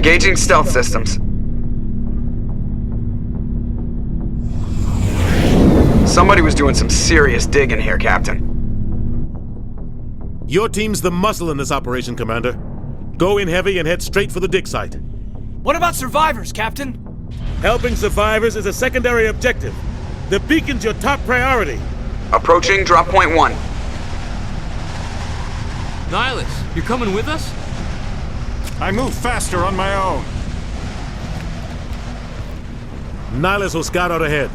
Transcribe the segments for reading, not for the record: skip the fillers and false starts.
Engaging stealth systems. Somebody was doing some serious digging here, Captain. Your team's the muscle in this operation, Commander. Go in heavy and head straight for the dig site. What about survivors, Captain? Helping survivors is a secondary objective. The beacon's your top priority. Approaching drop point 1. Nihilus, you're coming with us? I move faster on my own. Nihilus will scout out ahead.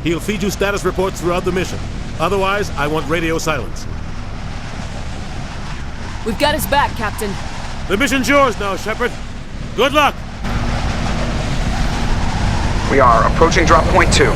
He'll feed you status reports throughout the mission. Otherwise, I want radio silence. We've got his back, Captain. The mission's yours now, Shepard. Good luck! We are approaching drop point 2.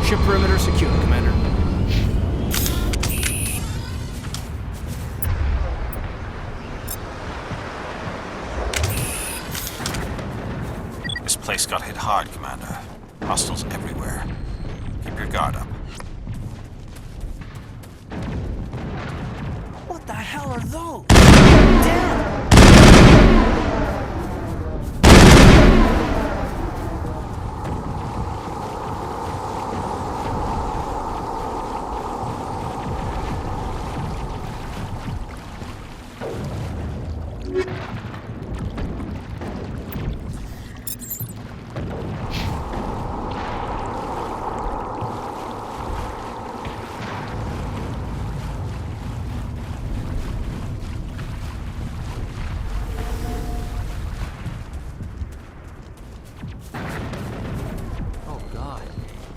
Ship perimeter secure, Commander. This place got hit hard, Commander. Hostiles everywhere. Keep your guard up. What the hell are those? Damn!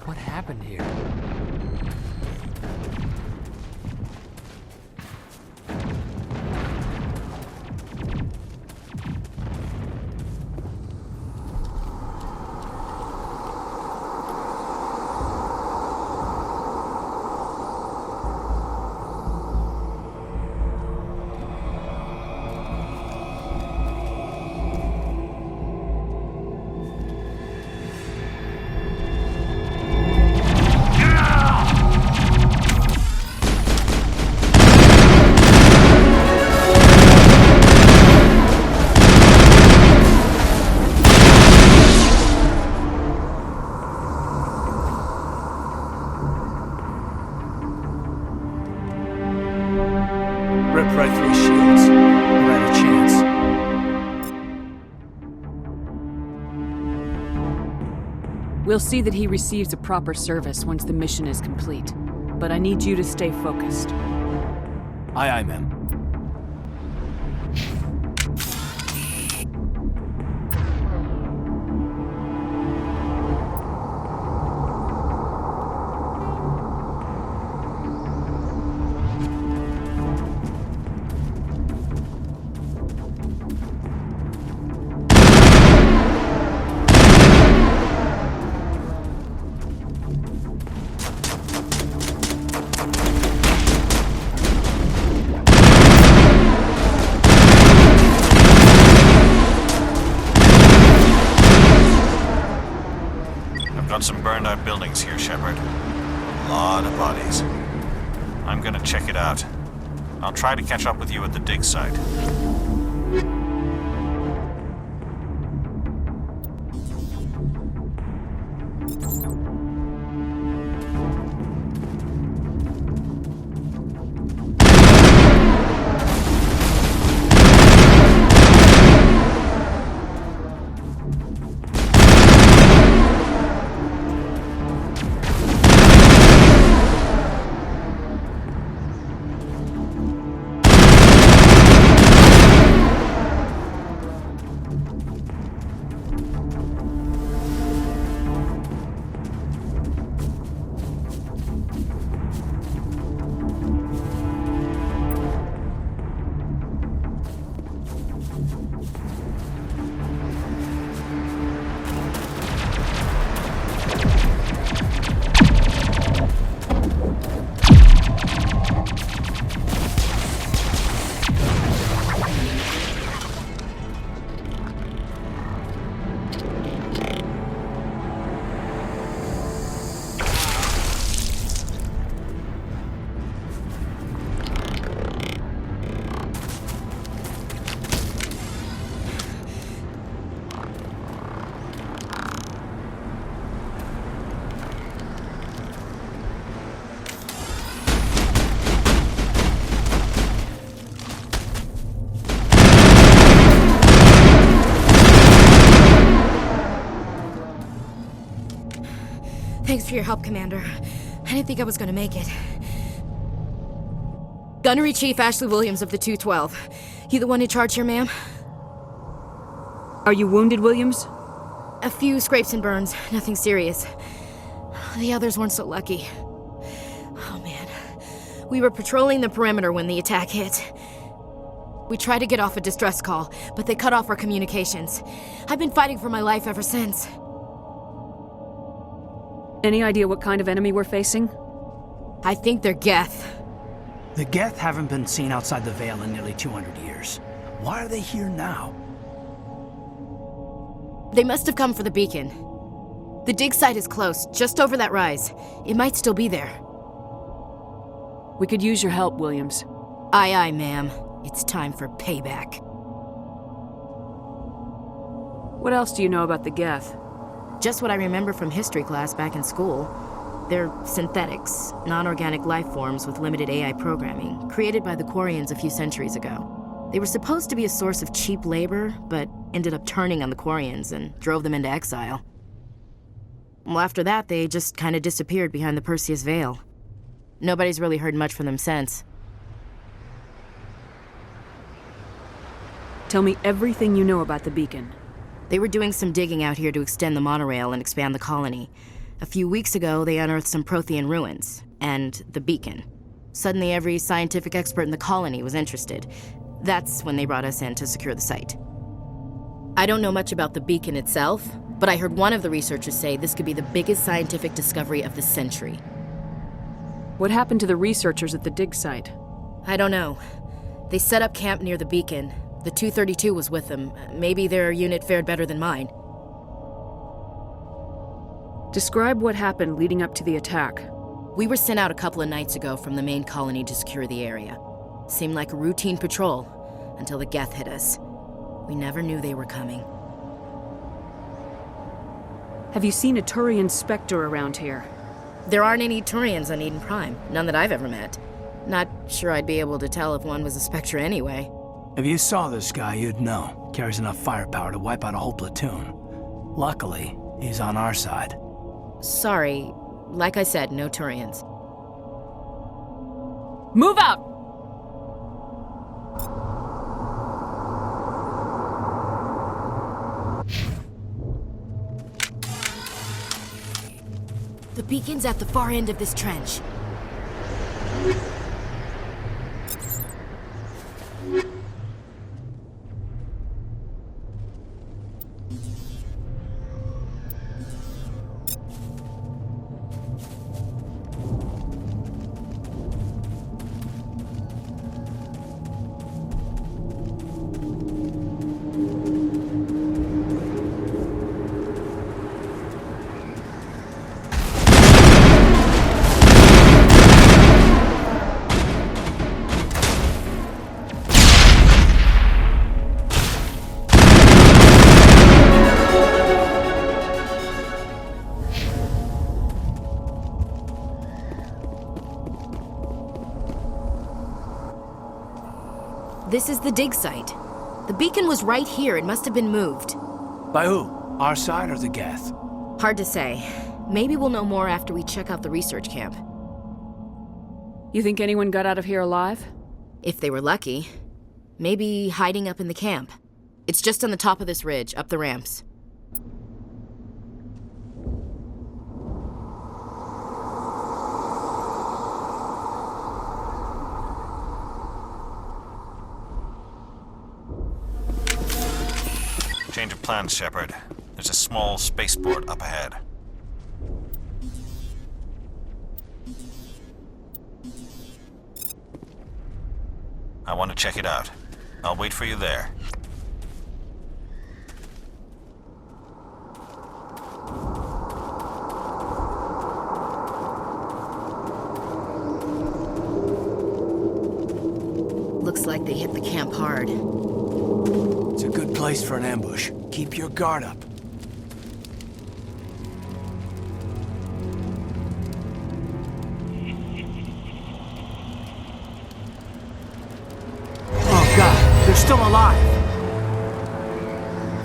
What happened here? Ripped right through his shields. Never had a chance. We'll see that he receives a proper service once the mission is complete. But I need you to stay focused. Aye, aye, ma'am. Got some burned out buildings here, Shepard. A lot of bodies. I'm gonna check it out. I'll try to catch up with you at the dig site. Thanks for your help, Commander. I didn't think I was gonna make it. Gunnery Chief Ashley Williams of the 212. You the one in charge here, ma'am? Are you wounded, Williams? A few scrapes and burns, nothing serious. The others weren't so lucky. Oh man. We were patrolling the perimeter when the attack hit. We tried to get off a distress call, but they cut off our communications. I've been fighting for my life ever since. Any idea what kind of enemy we're facing? I think they're Geth. The Geth haven't been seen outside the Veil in nearly 200 years. Why are they here now? They must have come for the beacon. The dig site is close, just over that rise. It might still be there. We could use your help, Williams. Aye, aye, ma'am. It's time for payback. What else do you know about the Geth? Just what I remember from history class back in school. They're synthetics, non-organic life forms with limited AI programming, created by the Quarians a few centuries ago. They were supposed to be a source of cheap labor, but ended up turning on the Quarians and drove them into exile. Well, after that, they just kind of disappeared behind the Perseus Veil. Nobody's really heard much from them since. Tell me everything you know about the beacon. They were doing some digging out here to extend the monorail and expand the colony. A few weeks ago, they unearthed some Prothean ruins, and the beacon. Suddenly, every scientific expert in the colony was interested. That's when they brought us in to secure the site. I don't know much about the beacon itself, but I heard one of the researchers say this could be the biggest scientific discovery of the century. What happened to the researchers at the dig site? I don't know. They set up camp near the beacon. The 232 was with them. Maybe their unit fared better than mine. Describe what happened leading up to the attack. We were sent out a couple of nights ago from the main colony to secure the area. Seemed like a routine patrol, until the Geth hit us. We never knew they were coming. Have you seen a Turian Spectre around here? There aren't any Turians on Eden Prime. None that I've ever met. Not sure I'd be able to tell if one was a Spectre anyway. If you saw this guy, you'd know. Carries enough firepower to wipe out a whole platoon. Luckily, he's on our side. Sorry. Like I said, no Turians. Move out! The beacon's at the far end of this trench. This is the dig site. The beacon was right here. It must have been moved. By who? Our side or the Geth? Hard to say. Maybe we'll know more after we check out the research camp. You think anyone got out of here alive? If they were lucky. Maybe hiding up in the camp. It's just on the top of this ridge, up the ramps. Change of plans, Shepard. There's a small spaceport up ahead. I want to check it out. I'll wait for you there. Looks like they hit the camp hard. It's a good place for an ambush. Keep your guard up. Oh God, they're still alive!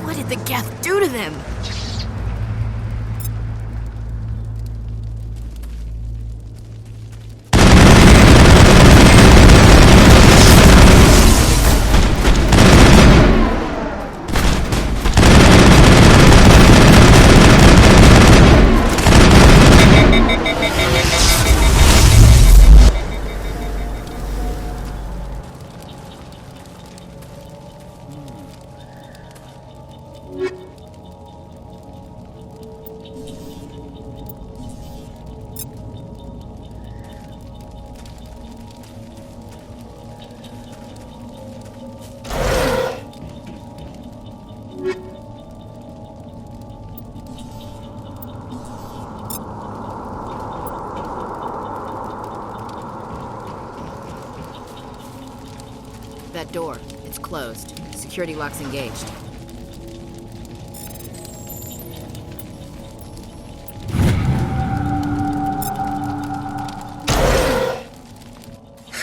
What did the Geth do to them? that door. It's closed. Security lock's engaged.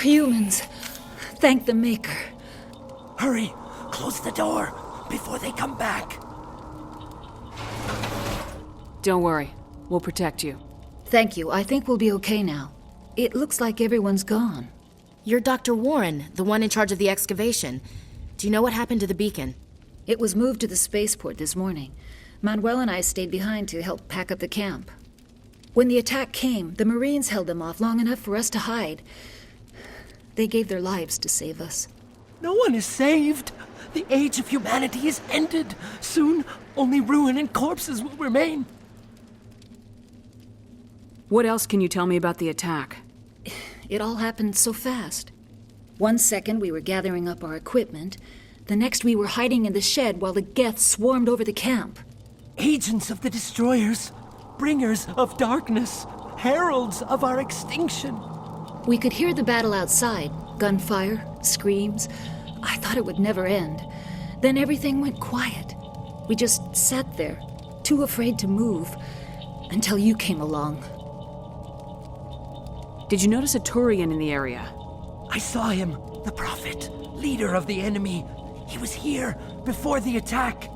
Humans. Thank the Maker. Hurry! Close the door before they come back. Don't worry. We'll protect you. Thank you. I think we'll be okay now. It looks like everyone's gone. You're Dr. Warren, the one in charge of the excavation. Do you know what happened to the beacon? It was moved to the spaceport this morning. Manuel and I stayed behind to help pack up the camp. When the attack came, the Marines held them off long enough for us to hide. They gave their lives to save us. No one is saved. The age of humanity is ended. Soon, only ruin and corpses will remain. What else can you tell me about the attack? It all happened so fast. 1 second we were gathering up our equipment. The next we were hiding in the shed while the Geth swarmed over the camp. Agents of the destroyers, bringers of darkness, heralds of our extinction. We could hear the battle outside. Gunfire, screams. I thought it would never end. Then everything went quiet. We just sat there, too afraid to move, until you came along. Did you notice a Turian in the area? I saw him, the Prophet, leader of the enemy. He was here before the attack.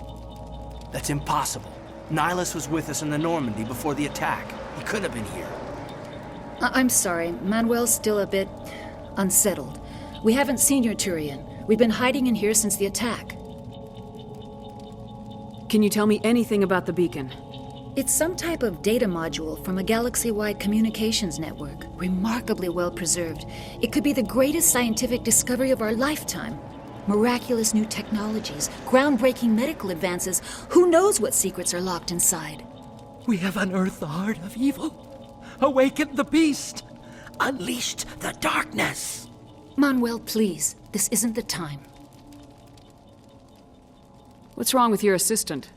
That's impossible. Nihilus was with us in the Normandy before the attack. He couldn't have been here. I'm sorry. Manuel's still a bit unsettled. We haven't seen your Turian. We've been hiding in here since the attack. Can you tell me anything about the beacon? It's some type of data module from a galaxy-wide communications network, remarkably well preserved. It could be the greatest scientific discovery of our lifetime. Miraculous new technologies, groundbreaking medical advances. Who knows what secrets are locked inside? We have unearthed the heart of evil, awakened the beast, unleashed the darkness. Manuel, please. This isn't the time. What's wrong with your assistant?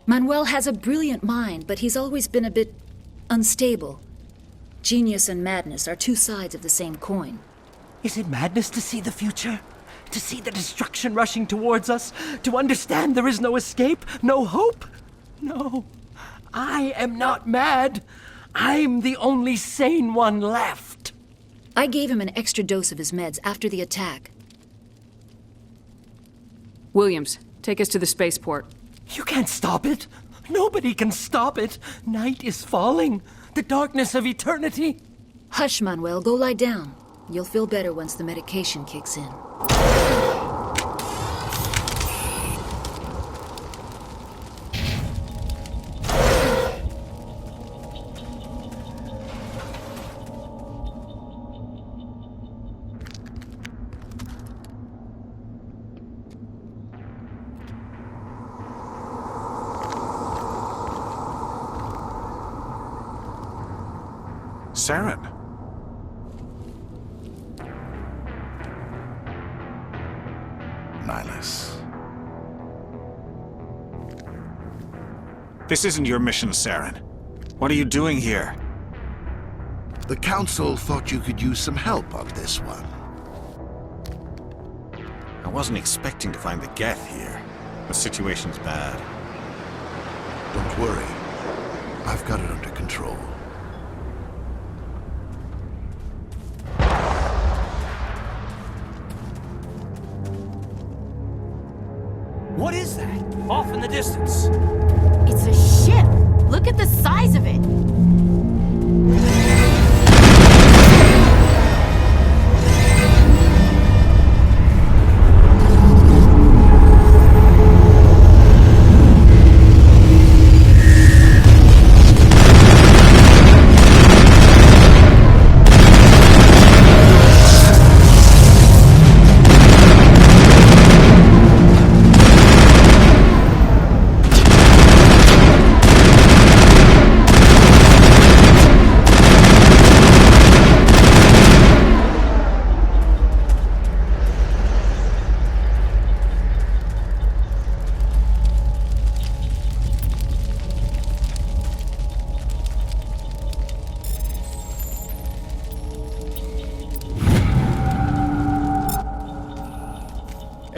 Manuel has a brilliant mind, but he's always been a bit unstable. Genius and madness are two sides of the same coin. Is it madness to see the future? To see the destruction rushing towards us? To understand there is no escape? No hope? No. I am not mad. I'm the only sane one left. I gave him an extra dose of his meds after the attack. Williams, take us to the spaceport. You can't stop it. Nobody can stop it. Night is falling. The darkness of eternity. Hush, Manuel. Go lie down. You'll feel better once the medication kicks in. Saren. Nihilus. This isn't your mission, Saren. What are you doing here? The Council thought you could use some help on this one. I wasn't expecting to find the Geth here. The situation's bad. Don't worry. I've got it under control. What is that? Off in the distance. It's a ship! Look at the size of it!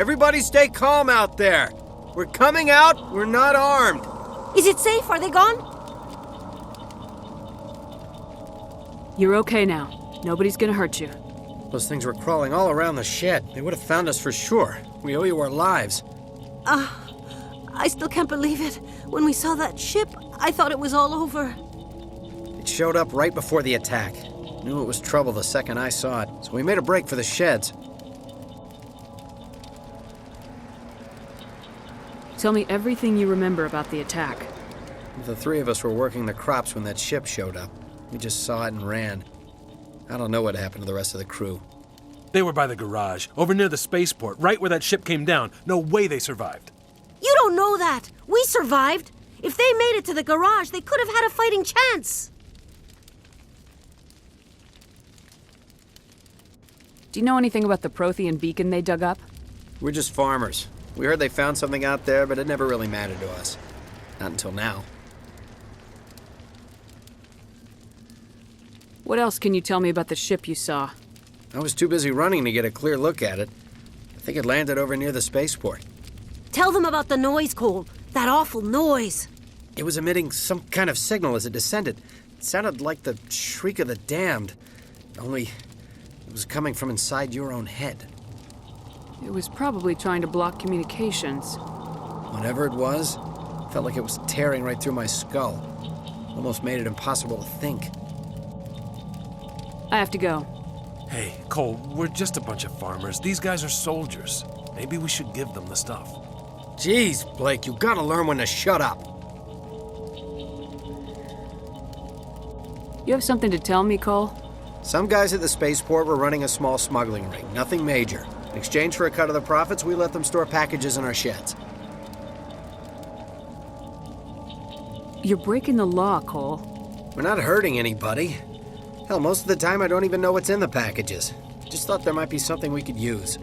Everybody stay calm out there. We're coming out. We're not armed. Is it safe? Are they gone? You're okay now. Nobody's gonna hurt you. Those things were crawling all around the shed. They would have found us for sure. We owe you our lives. I still can't believe it. When we saw that ship, I thought it was all over. It showed up right before the attack. Knew it was trouble the second I saw it, so we made a break for the sheds. Tell me everything you remember about the attack. The three of us were working the crops when that ship showed up. We just saw it and ran. I don't know what happened to the rest of the crew. They were by the garage, over near the spaceport, right where that ship came down. No way they survived. You don't know that. We survived. If they made it to the garage, they could have had a fighting chance. Do you know anything about the Prothean beacon they dug up? We're just farmers. We heard they found something out there, but it never really mattered to us. Not until now. What else can you tell me about the ship you saw? I was too busy running to get a clear look at it. I think it landed over near the spaceport. Tell them about the noise, Cole. That awful noise. It was emitting some kind of signal as it descended. It sounded like the shriek of the damned. Only it was coming from inside your own head. It was probably trying to block communications. Whatever it was, felt like it was tearing right through my skull. Almost made it impossible to think. I have to go. Hey, Cole, we're just a bunch of farmers. These guys are soldiers. Maybe we should give them the stuff. Jeez, Blake, you gotta learn when to shut up. You have something to tell me, Cole? Some guys at the spaceport were running a small smuggling ring, nothing major. In exchange for a cut of the profits, we let them store packages in our sheds. You're breaking the law, Cole. We're not hurting anybody. Hell, most of the time I don't even know what's in the packages. Just thought there might be something we could use.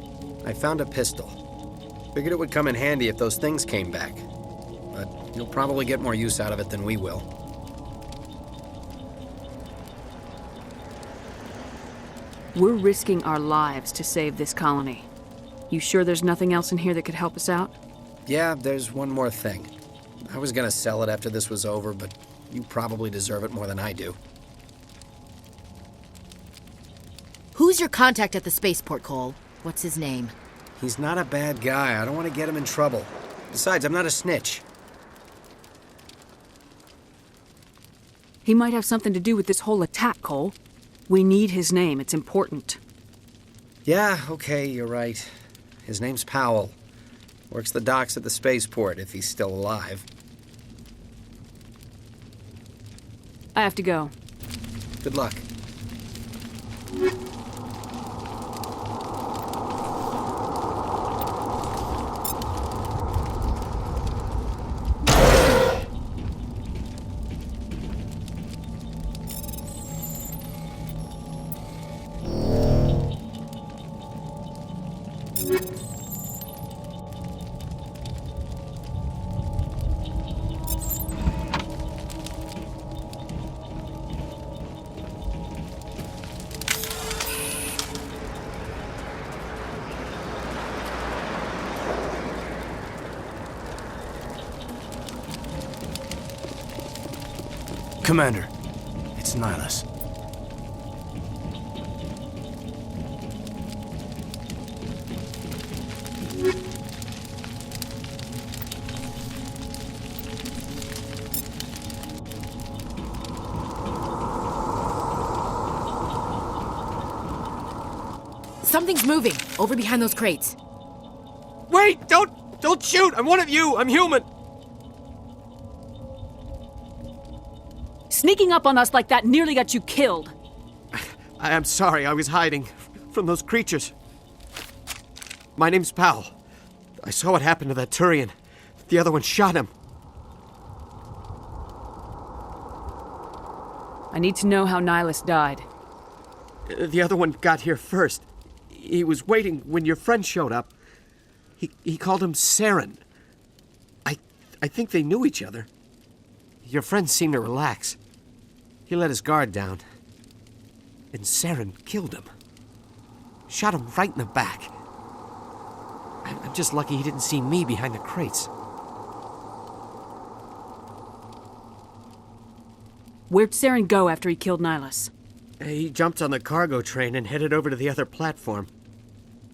I found a pistol. Figured it would come in handy if those things came back. But you'll probably get more use out of it than we will. We're risking our lives to save this colony. You sure there's nothing else in here that could help us out? Yeah, there's one more thing. I was gonna sell it after this was over, but you probably deserve it more than I do. Who's your contact at the spaceport, Cole? What's his name? He's not a bad guy. I don't want to get him in trouble. Besides, I'm not a snitch. He might have something to do with this whole attack, Cole. We need his name. It's important. Yeah, okay, you're right. His name's Powell. Works the docks at the spaceport, if he's still alive. I have to go. Good luck. Commander, it's Nihilus. Something's moving, over behind those crates. Wait! Don't shoot! I'm one of you! I'm human! Sneaking up on us like that nearly got you killed. I'm sorry, I was hiding from those creatures. My name's Powell. I saw what happened to that Turian. The other one shot him. I need to know how Nihilus died. The other one got here first. He was waiting when your friend showed up. He called him Saren. I think they knew each other. Your friend seemed to relax. He let his guard down. And Saren killed him. Shot him right in the back. I'm just lucky he didn't see me behind the crates. Where'd Saren go after he killed Nihilus? He jumped on the cargo train and headed over to the other platform.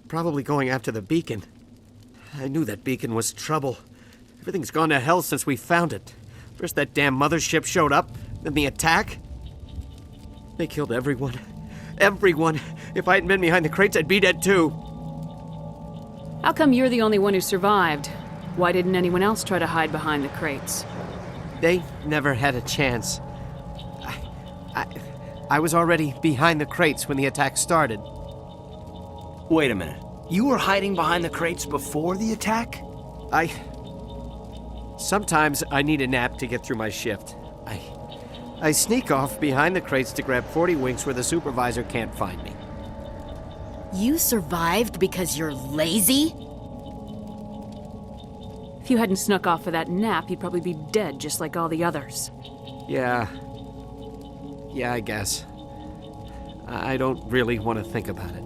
Probably going after the beacon. I knew that beacon was trouble. Everything's gone to hell since we found it. First that damn mothership showed up, then the attack. They killed everyone. Everyone! If I hadn't been behind the crates, I'd be dead too. How come you're the only one who survived? Why didn't anyone else try to hide behind the crates? They never had a chance. I was already behind the crates when the attack started. Wait a minute. You were hiding behind the crates before the attack? Sometimes I need a nap to get through my shift. I sneak off behind the crates to grab 40 winks where the supervisor can't find me. You survived because you're lazy? If you hadn't snuck off for that nap, you'd probably be dead just like all the others. Yeah, I guess. I don't really want to think about it.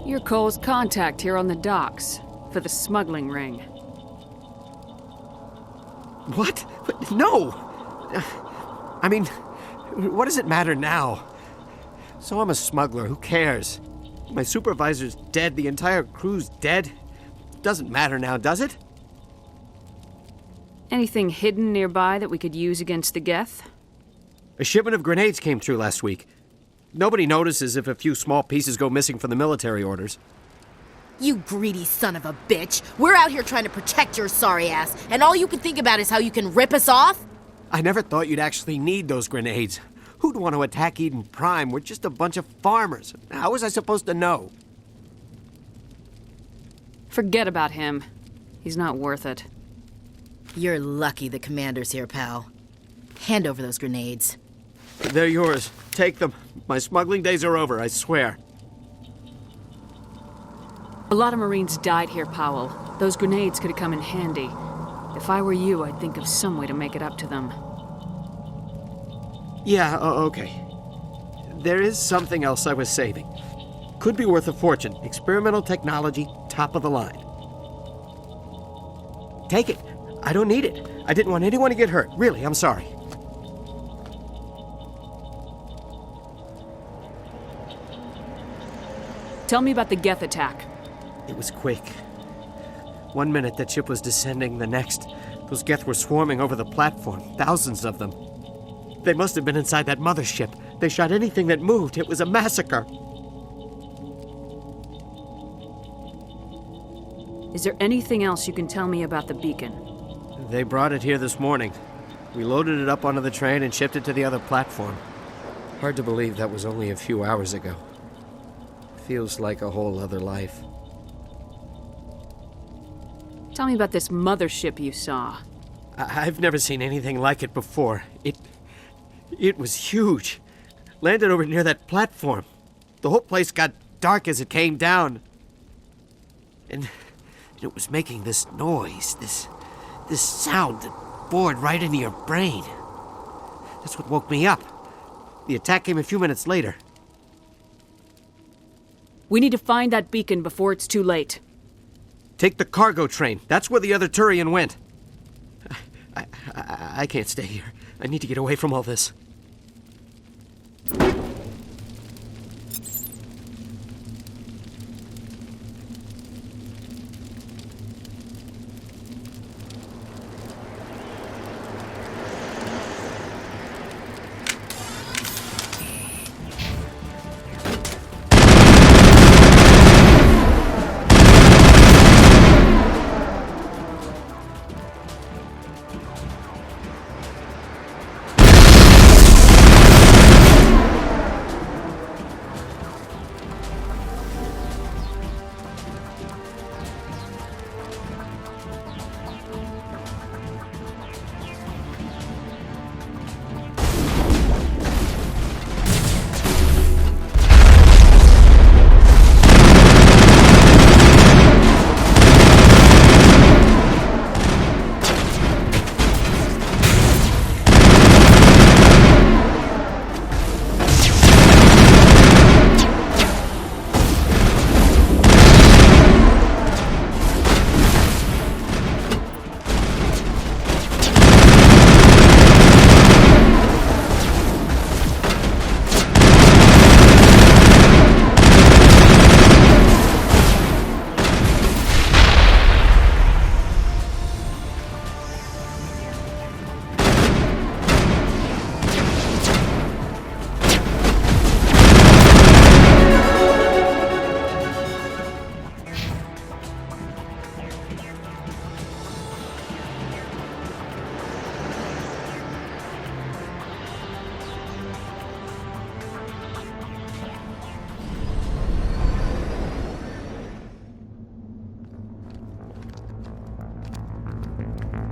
You're Cole's contact here on the docks for the smuggling ring. What? No! I mean, what does it matter now? So I'm a smuggler, who cares? My supervisor's dead, the entire crew's dead. Doesn't matter now, does it? Anything hidden nearby that we could use against the Geth? A shipment of grenades came through last week. Nobody notices if a few small pieces go missing from the military orders. You greedy son of a bitch. We're out here trying to protect your sorry ass, and all you can think about is how you can rip us off? I never thought you'd actually need those grenades. Who'd want to attack Eden Prime? We're just a bunch of farmers. How was I supposed to know? Forget about him. He's not worth it. You're lucky the commander's here, pal. Hand over those grenades. They're yours. Take them. My smuggling days are over, I swear. A lot of Marines died here, Powell. Those grenades could have come in handy. If I were you, I'd think of some way to make it up to them. Yeah, okay. There is something else I was saving. Could be worth a fortune. Experimental technology, top of the line. Take it. I don't need it. I didn't want anyone to get hurt. Really, I'm sorry. Tell me about the Geth attack. It was quick. 1 minute that ship was descending, the next, those Geth were swarming over the platform. Thousands of them. They must have been inside that mothership. They shot anything that moved. It was a massacre. Is there anything else you can tell me about the beacon? They brought it here this morning. We loaded it up onto the train and shipped it to the other platform. Hard to believe that was only a few hours ago. Feels like a whole other life. Tell me about this mothership you saw. I've never seen anything like it before. It was huge. Landed over near that platform. The whole place got dark as it came down. And it was making this noise, this sound that bored right into your brain. That's what woke me up. The attack came a few minutes later. We need to find that beacon before it's too late. Take the cargo train. That's where the other Turian went. I can't stay here. I need to get away from all this.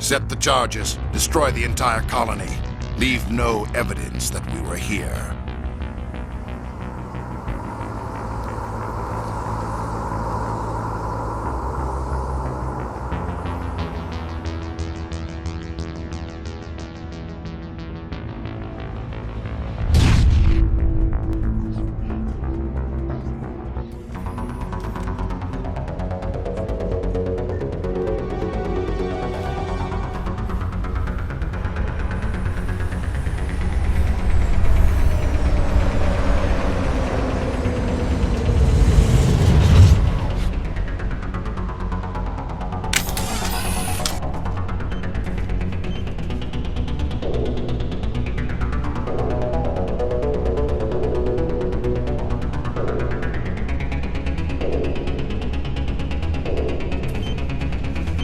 Set the charges. Destroy the entire colony. Leave no evidence that we were here.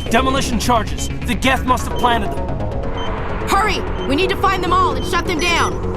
Demolition charges. The Geth must have planted them. Hurry! We need to find them all and shut them down!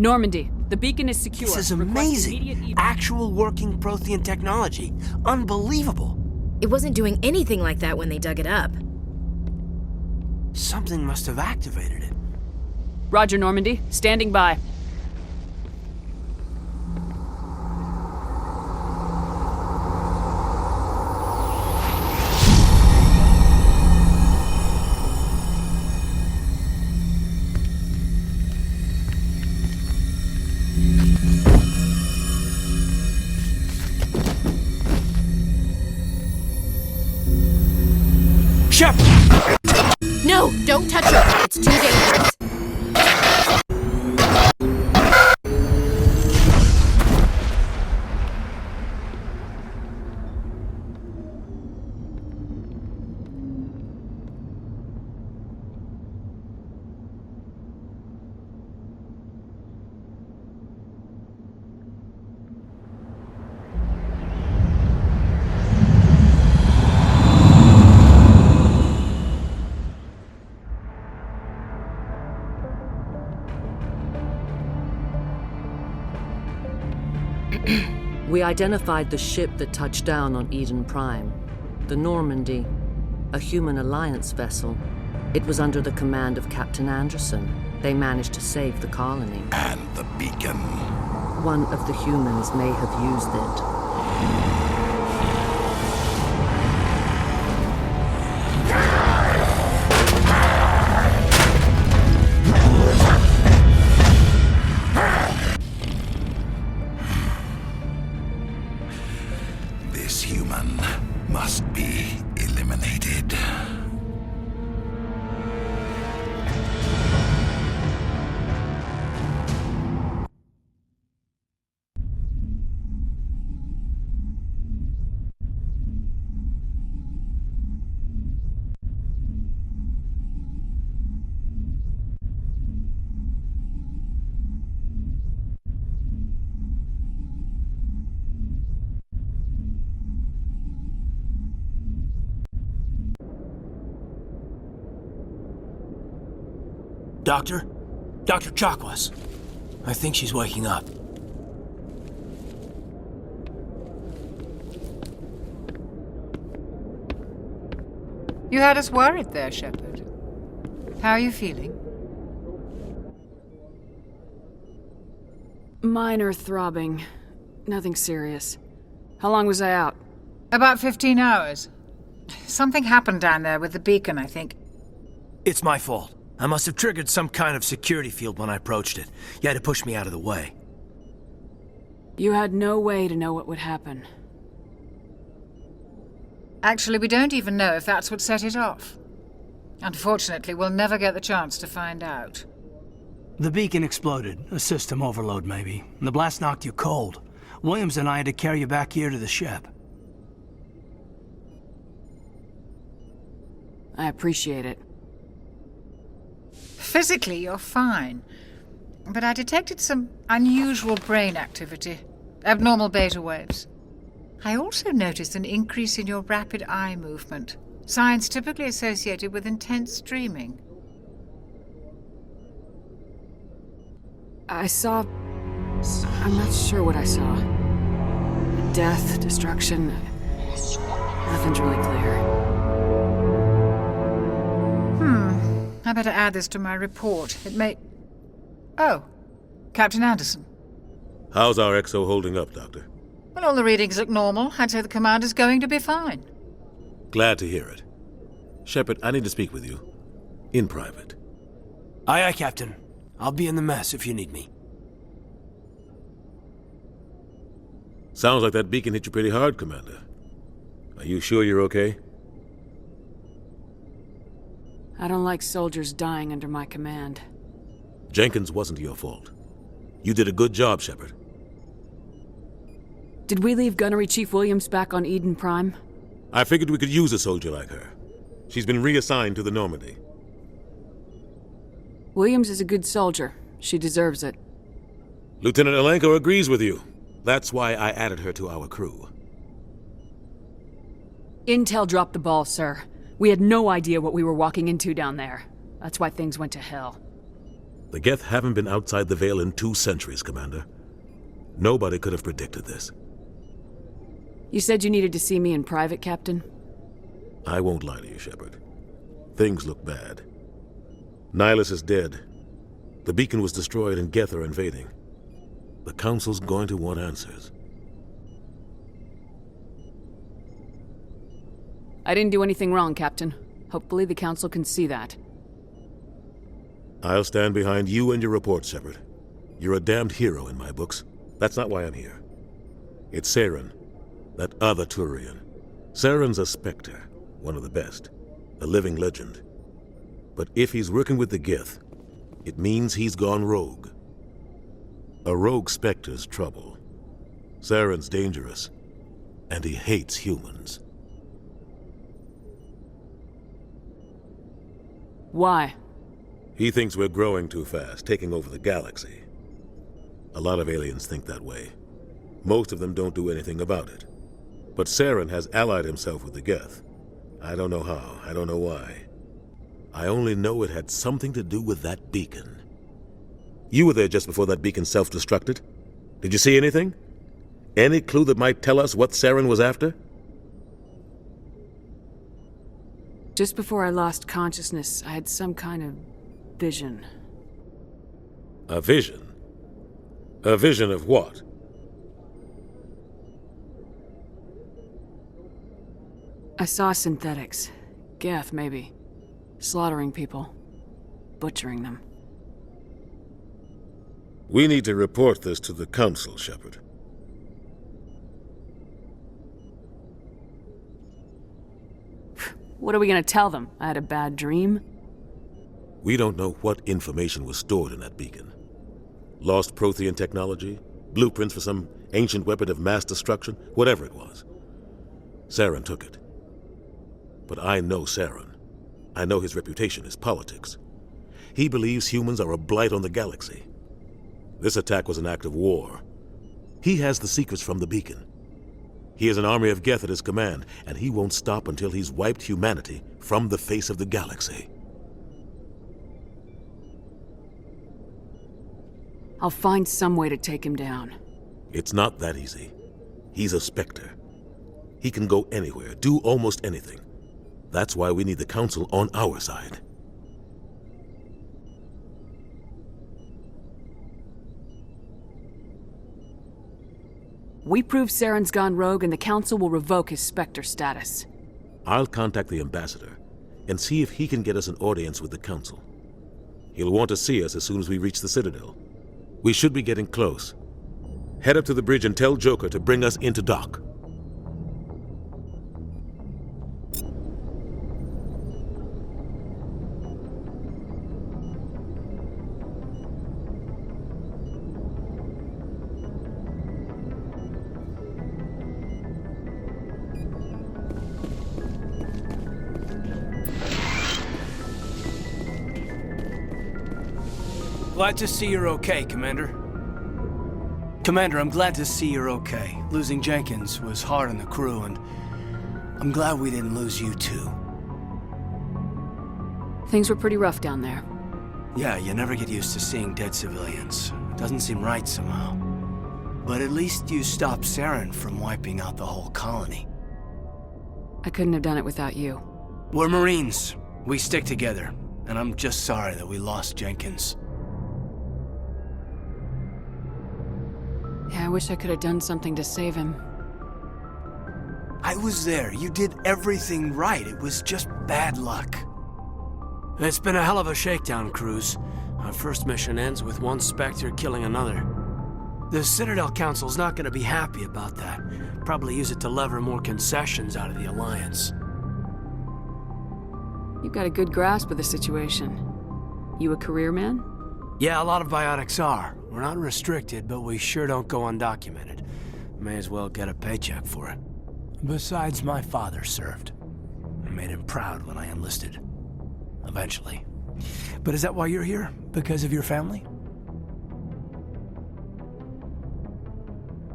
Normandy, the beacon is secure. This is Request immediate amazing. Actual working Prothean technology. Unbelievable. It wasn't doing anything like that when they dug it up. Something must have activated it. Roger, Normandy. Standing by. Shepard! No, don't touch her. It's too dangerous. We identified the ship that touched down on Eden Prime, the Normandy, a human alliance vessel. It was under the command of Captain Anderson. They managed to save the colony. And the beacon. One of the humans may have used it. This human must be eliminated. Doctor? Dr. Chakwas. I think she's waking up. You had us worried there, Shepard. How are you feeling? Minor throbbing. Nothing serious. How long was I out? About 15 hours. Something happened down there with the beacon, I think. It's my fault. I must have triggered some kind of security field when I approached it. You had to push me out of the way. You had no way to know what would happen. Actually, we don't even know if that's what set it off. Unfortunately, we'll never get the chance to find out. The beacon exploded. A system overload, maybe. The blast knocked you cold. Williams and I had to carry you back here to the ship. I appreciate it. Physically, you're fine. But I detected some unusual brain activity. Abnormal beta waves. I also noticed an increase in your rapid eye movement. Signs typically associated with intense dreaming. I saw... I'm not sure what I saw. Death, destruction... Nothing's really clear. I better add this to my report. It may... Oh, Captain Anderson. How's our XO holding up, Doctor? Well, all the readings look normal. I'd say the commander's going to be fine. Glad to hear it. Shepard, I need to speak with you. In private. Aye, aye, Captain. I'll be in the mess if you need me. Sounds like that beacon hit you pretty hard, Commander. Are you sure you're okay? I don't like soldiers dying under my command. Jenkins wasn't your fault. You did a good job, Shepard. Did we leave Gunnery Chief Williams back on Eden Prime? I figured we could use a soldier like her. She's been reassigned to the Normandy. Williams is a good soldier. She deserves it. Lieutenant Alenko agrees with you. That's why I added her to our crew. Intel dropped the ball, sir. We had no idea what we were walking into down there. That's why things went to hell. The Geth haven't been outside the Veil in 2 centuries, Commander. Nobody could have predicted this. You said you needed to see me in private, Captain? I won't lie to you, Shepard. Things look bad. Nihilus is dead. The beacon was destroyed and Geth are invading. The Council's going to want answers. I didn't do anything wrong, Captain. Hopefully the Council can see that. I'll stand behind you and your report, Shepard. You're a damned hero in my books. That's not why I'm here. It's Saren, that other Turian. Saren's a Spectre, one of the best, a living legend. But if he's working with the Geth, it means he's gone rogue. A rogue Spectre's trouble. Saren's dangerous, and he hates humans. Why? He thinks we're growing too fast, taking over the galaxy. A lot of aliens think that way. Most of them don't do anything about it. But Saren has allied himself with the Geth. I don't know how, I don't know why. I only know it had something to do with that beacon. You were there just before that beacon self-destructed. Did you see anything? Any clue that might tell us what Saren was after? Just before I lost consciousness, I had some kind of vision. A vision? A vision of what? I saw synthetics. Geth, maybe. Slaughtering people. Butchering them. We need to report this to the Council, Shepard. What are we gonna tell them? I had a bad dream? We don't know what information was stored in that beacon. Lost Prothean technology? Blueprints for some ancient weapon of mass destruction? Whatever it was. Saren took it. But I know Saren. I know his reputation is politics. He believes humans are a blight on the galaxy. This attack was an act of war. He has the secrets from the beacon. He has an army of Geth at his command, and he won't stop until he's wiped humanity from the face of the galaxy. I'll find some way to take him down. It's not that easy. He's a Spectre. He can go anywhere, do almost anything. That's why we need the Council on our side. We prove Saren's gone rogue and the Council will revoke his Spectre status. I'll contact the Ambassador and see if he can get us an audience with the Council. He'll want to see us as soon as we reach the Citadel. We should be getting close. Head up to the bridge and tell Joker to bring us into dock. Glad to see you're okay, Commander. Commander, I'm glad to see you're okay. Losing Jenkins was hard on the crew, and I'm glad we didn't lose you too. Things were pretty rough down there. Yeah, you never get used to seeing dead civilians. It doesn't seem right somehow. But at least you stopped Saren from wiping out the whole colony. I couldn't have done it without you. We're Marines. We stick together, and I'm just sorry that we lost Jenkins. Yeah, I wish I could have done something to save him. I was there. You did everything right. It was just bad luck. It's been a hell of a shakedown, Cruz. Our first mission ends with one Spectre killing another. The Citadel Council's not gonna be happy about that. Probably use it to lever more concessions out of the Alliance. You've got a good grasp of the situation. You a career man? Yeah, a lot of biotics are. We're not restricted, but we sure don't go undocumented. May as well get a paycheck for it. Besides, my father served. I made him proud when I enlisted. Eventually. But is that why you're here? Because of your family?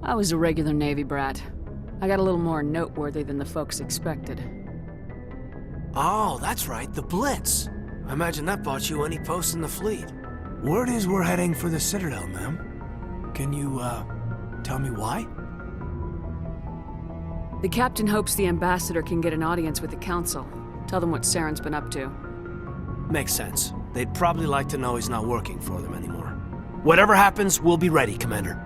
I was a regular Navy brat. I got a little more noteworthy than the folks expected. Oh, that's right, the Blitz. I imagine that bought you any post in the fleet. Word is we're heading for the Citadel, ma'am. Can you, tell me why? The captain hopes the Ambassador can get an audience with the Council. Tell them what Saren's been up to. Makes sense. they'd probably like to know he's not working for them anymore. Whatever happens, we'll be ready, Commander.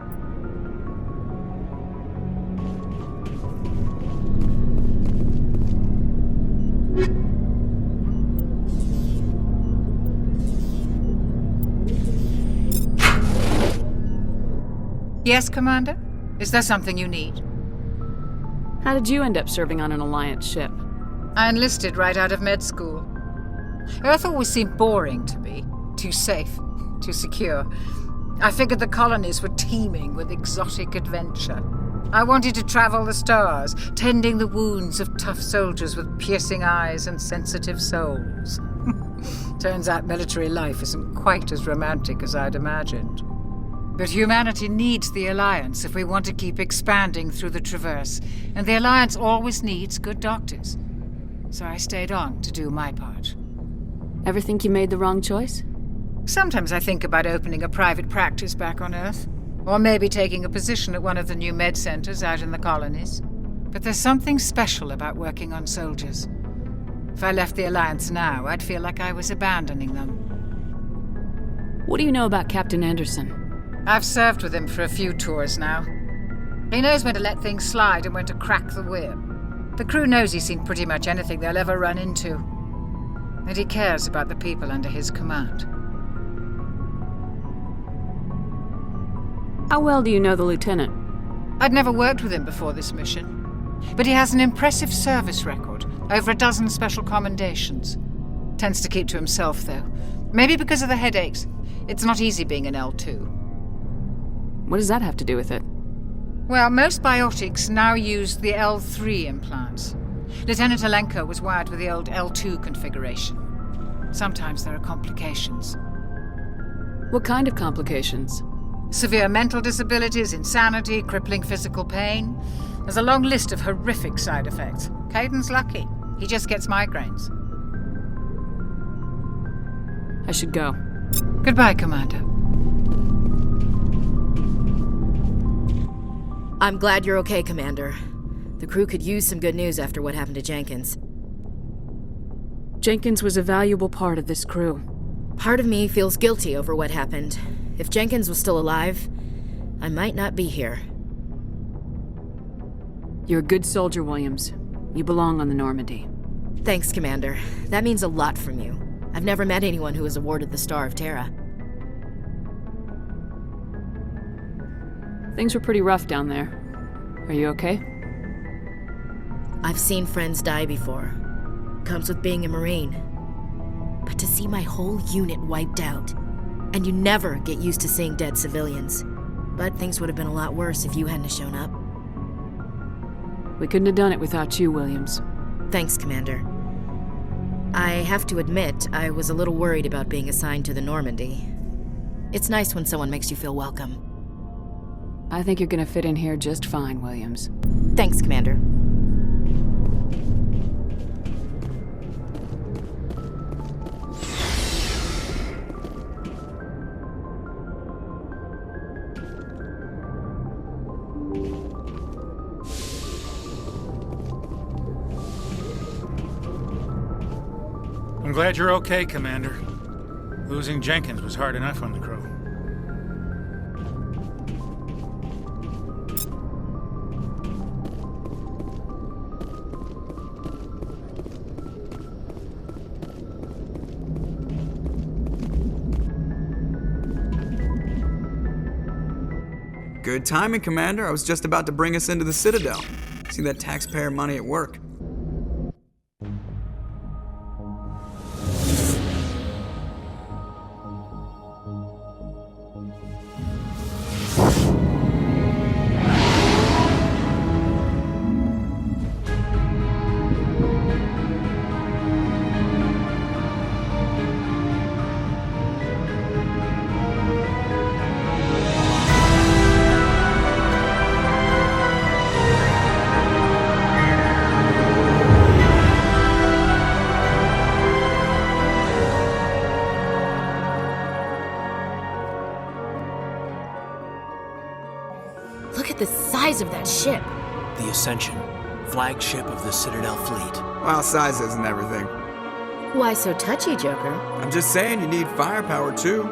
Yes, Commander? Is there something you need? How did you end up serving on an Alliance ship? I enlisted right out of med school. Earth always seemed boring to me. Too safe, too secure. I figured the colonies were teeming with exotic adventure. I wanted to travel the stars, tending the wounds of tough soldiers with piercing eyes and sensitive souls. Turns out military life isn't quite as romantic as I'd imagined. But humanity needs the Alliance if we want to keep expanding through the Traverse, and the Alliance always needs good doctors. So I stayed on to do my part. Ever think you made the wrong choice? Sometimes I think about opening a private practice back on Earth, or maybe taking a position at one of the new med centers out in the colonies. But there's something special about working on soldiers. If I left the Alliance now, I'd feel like I was abandoning them. What do you know about Captain Anderson? I've served with him for a few tours now. He knows when to let things slide and when to crack the whip. The crew knows he's seen pretty much anything they'll ever run into. And he cares about the people under his command. How well do you know the Lieutenant? I'd never worked with him before this mission. But he has an impressive service record, over a dozen special commendations. Tends to keep to himself, though. Maybe because of the headaches. It's not easy being an L2. What does that have to do with it? Well, most biotics now use the L3 implants. Lieutenant Alenko was wired with the old L2 configuration. Sometimes there are complications. What kind of complications? Severe mental disabilities, insanity, crippling physical pain. There's a long list of horrific side effects. Caden's lucky. He just gets migraines. I should go. Goodbye, Commander. I'm glad you're okay, Commander. The crew could use some good news after what happened to Jenkins. Jenkins was a valuable part of this crew. Part of me feels guilty over what happened. If Jenkins was still alive, I might not be here. You're a good soldier, Williams. You belong on the Normandy. Thanks, Commander. That means a lot from you. I've never met anyone who was awarded the Star of Terra. Things were pretty rough down there. Are you okay? I've seen friends die before. Comes with being a Marine. But to see my whole unit wiped out, and you never get used to seeing dead civilians. But things would have been a lot worse if you hadn't shown up. We couldn't have done it without you, Williams. Thanks, Commander. I have to admit, I was a little worried about being assigned to the Normandy. It's nice when someone makes you feel welcome. I think you're gonna fit in here just fine, Williams. Thanks, Commander. I'm glad you're okay, Commander. Losing Jenkins was hard enough on the crew. Good timing, Commander. I was just about to bring us into the Citadel. See that taxpayer money at work. Look at the size of that ship. The Ascension, flagship of the Citadel fleet. Well, size isn't everything. Why so touchy, Joker? I'm just saying you need firepower too.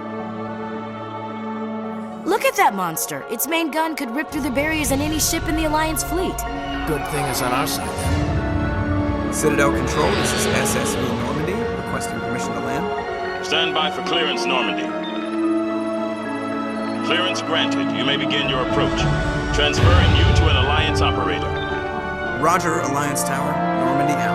Look at that monster. Its main gun could rip through the barriers in any ship in the Alliance fleet. Good thing it's on our side then. Citadel Control, this is SSV Normandy, requesting permission to land. Stand by for clearance, Normandy. Clearance granted. You may begin your approach. Transferring you to an Alliance operator. Roger, Alliance Tower. Normandy out.